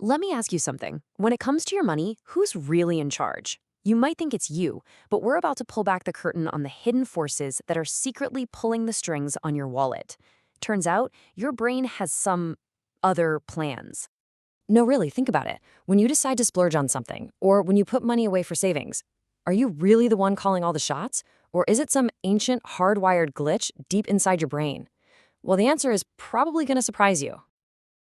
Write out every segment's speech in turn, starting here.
Let me ask you something. When it comes to your money, who's really in charge? You might think it's you, but we're about to pull back the curtain on the hidden forces that are secretly pulling the strings on your wallet. Turns out, your brain has some other plans. No, really, think about it. When you decide to splurge on something, or when you put money away for savings, are you really the one calling all the shots? Or is it some ancient hardwired glitch deep inside your brain? Well, the answer is probably going to surprise you.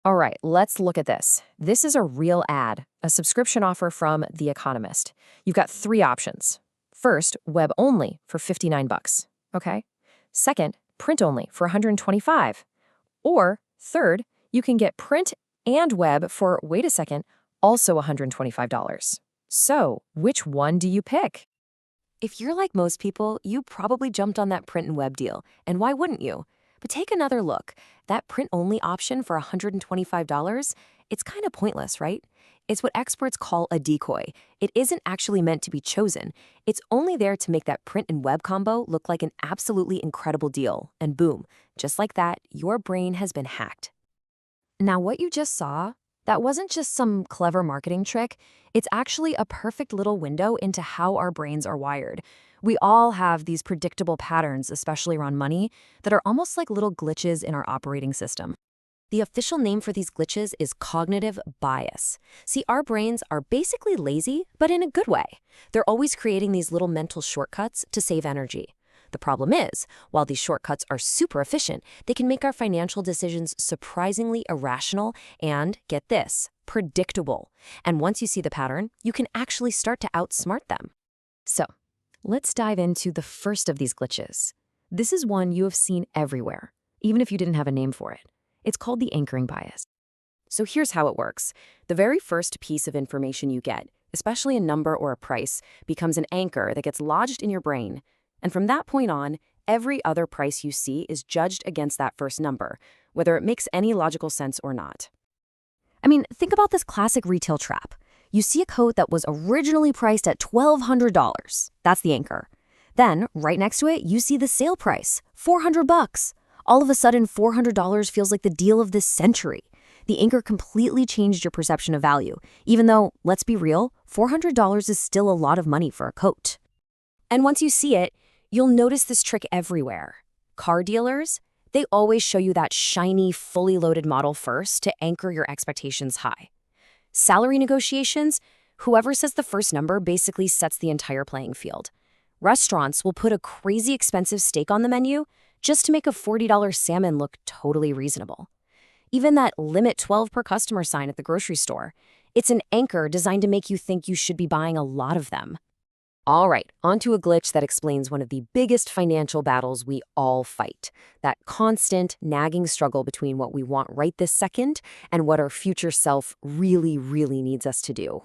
All right, let's look at this. This is a real ad, a subscription offer from The Economist. You've got three options. First, web only for $59, okay? Second, print only for $125. Or third, you can get print and web for, wait a second, also $125. So, which one do you pick? If you're like most people, you probably jumped on that print and web deal, and why wouldn't you? But take another look. That print-only option for $125, it's kind of pointless, right? It's what experts call a decoy. It isn't actually meant to be chosen. It's only there to make that print and web combo look like an absolutely incredible deal. And boom, just like that, your brain has been hacked. Now, what you just saw, that wasn't just some clever marketing trick. It's actually a perfect little window into how our brains are wired. We all have these predictable patterns, especially around money, that are almost like little glitches in our operating system. The official name for these glitches is cognitive bias. See, our brains are basically lazy, but in a good way. They're always creating these little mental shortcuts to save energy. The problem is, while these shortcuts are super efficient, they can make our financial decisions surprisingly irrational and, get this, predictable. And once you see the pattern, you can actually start to outsmart them. So, let's dive into the first of these glitches. This is one you have seen everywhere, even if you didn't have a name for it. It's called the anchoring bias. So here's how it works. The very first piece of information you get, especially a number or a price, becomes an anchor that gets lodged in your brain. And from that point on, every other price you see is judged against that first number, whether it makes any logical sense or not. I mean, think about this classic retail trap. You see a coat that was originally priced at $1,200. That's the anchor. Then, right next to it, you see the sale price, $400. All of a sudden, $400 feels like the deal of this century. The anchor completely changed your perception of value, even though, let's be real, $400 is still a lot of money for a coat. And once you see it, you'll notice this trick everywhere. Car dealers, they always show you that shiny, fully loaded model first to anchor your expectations high. Salary negotiations, whoever says the first number basically sets the entire playing field. Restaurants will put a crazy expensive steak on the menu just to make a $40 salmon look totally reasonable. Even that limit 12 per customer sign at the grocery store, it's an anchor designed to make you think you should be buying a lot of them. All right, onto a glitch that explains one of the biggest financial battles we all fight. That constant, nagging struggle between what we want right this second and what our future self really, really needs us to do.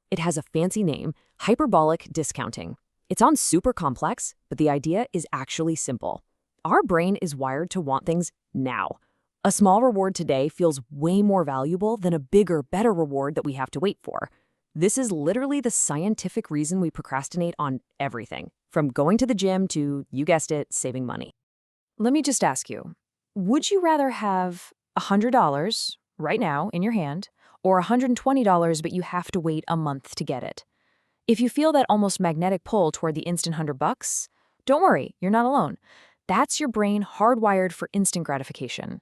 It has a fancy name, hyperbolic discounting. It sounds super complex, but the idea is actually simple. Our brain is wired to want things now. A small reward today feels way more valuable than a bigger, better reward that we have to wait for. This is literally the scientific reason we procrastinate on everything, from going to the gym to, you guessed it, saving money. Let me just ask you, would you rather have $100 right now in your hand or $120 but you have to wait a month to get it? If you feel that almost magnetic pull toward the instant $100, don't worry, you're not alone. That's your brain hardwired for instant gratification.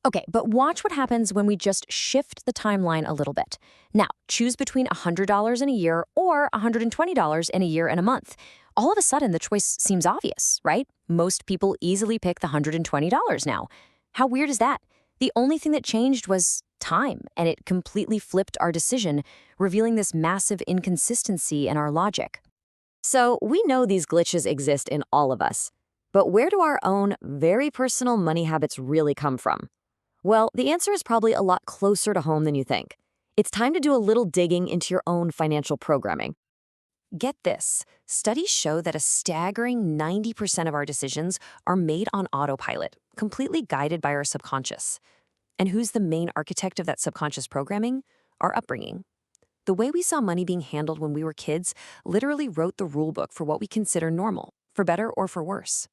Okay, but watch what happens when we just shift the timeline a little bit. Now, choose between $100 in a year or $120 in a year and a month. All of a sudden, the choice seems obvious, right? Most people easily pick the $120 now. How weird is that? The only thing that changed was time, and it completely flipped our decision, revealing this massive inconsistency in our logic. So we know these glitches exist in all of us. But where do our own, very personal money habits really come from? Well, the answer is probably a lot closer to home than you think. It's time to do a little digging into your own financial programming. Get this, studies show that a staggering 90% of our decisions are made on autopilot, completely guided by our subconscious. And who's the main architect of that subconscious programming? Our upbringing. The way we saw money being handled when we were kids literally wrote the rulebook for what we consider normal, for better or for worse.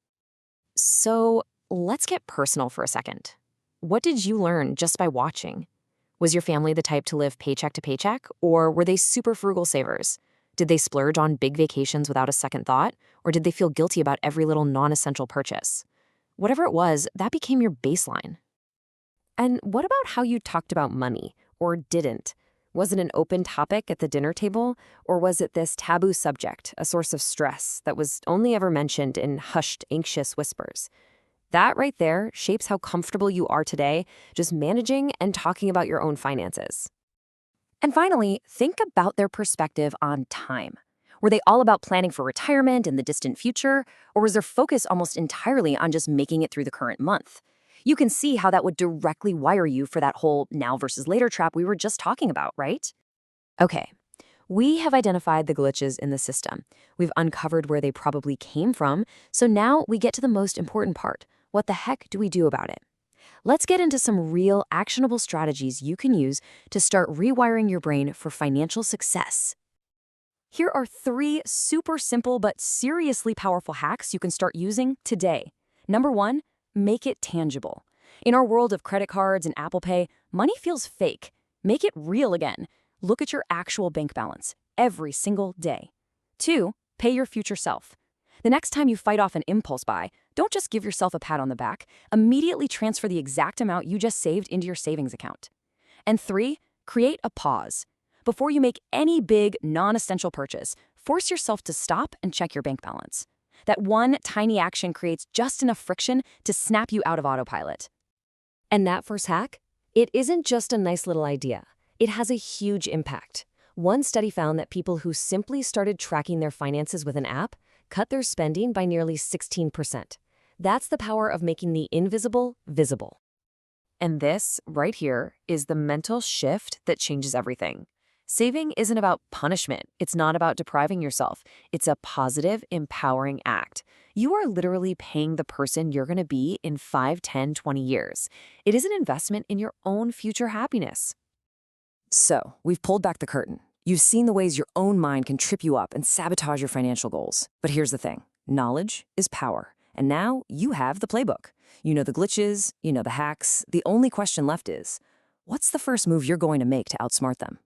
So let's get personal for a second. What did you learn just by watching? Was your family the type to live paycheck to paycheck, or were they super frugal savers? Did they splurge on big vacations without a second thought, or did they feel guilty about every little non-essential purchase? Whatever it was, that became your baseline. And what about how you talked about money, or didn't? Was it an open topic at the dinner table, or was it this taboo subject, a source of stress that was only ever mentioned in hushed, anxious whispers? That right there shapes how comfortable you are today, just managing and talking about your own finances. And finally, think about their perspective on time. Were they all about planning for retirement in the distant future, or was their focus almost entirely on just making it through the current month? You can see how that would directly wire you for that whole now versus later trap we were just talking about, right? Okay, we have identified the glitches in the system. We've uncovered where they probably came from, so now we get to the most important part. What the heck do we do about it? Let's get into some real actionable strategies you can use to start rewiring your brain for financial success. Here are 3 super simple but seriously powerful hacks you can start using today. Number 1, make it tangible. In our world of credit cards and Apple Pay, money feels fake. Make it real again. Look at your actual bank balance every single day. 2, pay your future self. The next time you fight off an impulse buy, don't just give yourself a pat on the back. Immediately transfer the exact amount you just saved into your savings account. And 3, create a pause. Before you make any big, non-essential purchase, force yourself to stop and check your bank balance. That one tiny action creates just enough friction to snap you out of autopilot. And that first hack? It isn't just a nice little idea. It has a huge impact. One study found that people who simply started tracking their finances with an app cut their spending by nearly 16%. That's the power of making the invisible visible. And this, right here, is the mental shift that changes everything. Saving isn't about punishment. It's not about depriving yourself. It's a positive, empowering act. You are literally paying the person you're going to be in 5, 10, 20 years. It is an investment in your own future happiness. So, we've pulled back the curtain. You've seen the ways your own mind can trip you up and sabotage your financial goals. But here's the thing. Knowledge is power. And now you have the playbook. You know the glitches, you know the hacks. The only question left is, what's the first move you're going to make to outsmart them?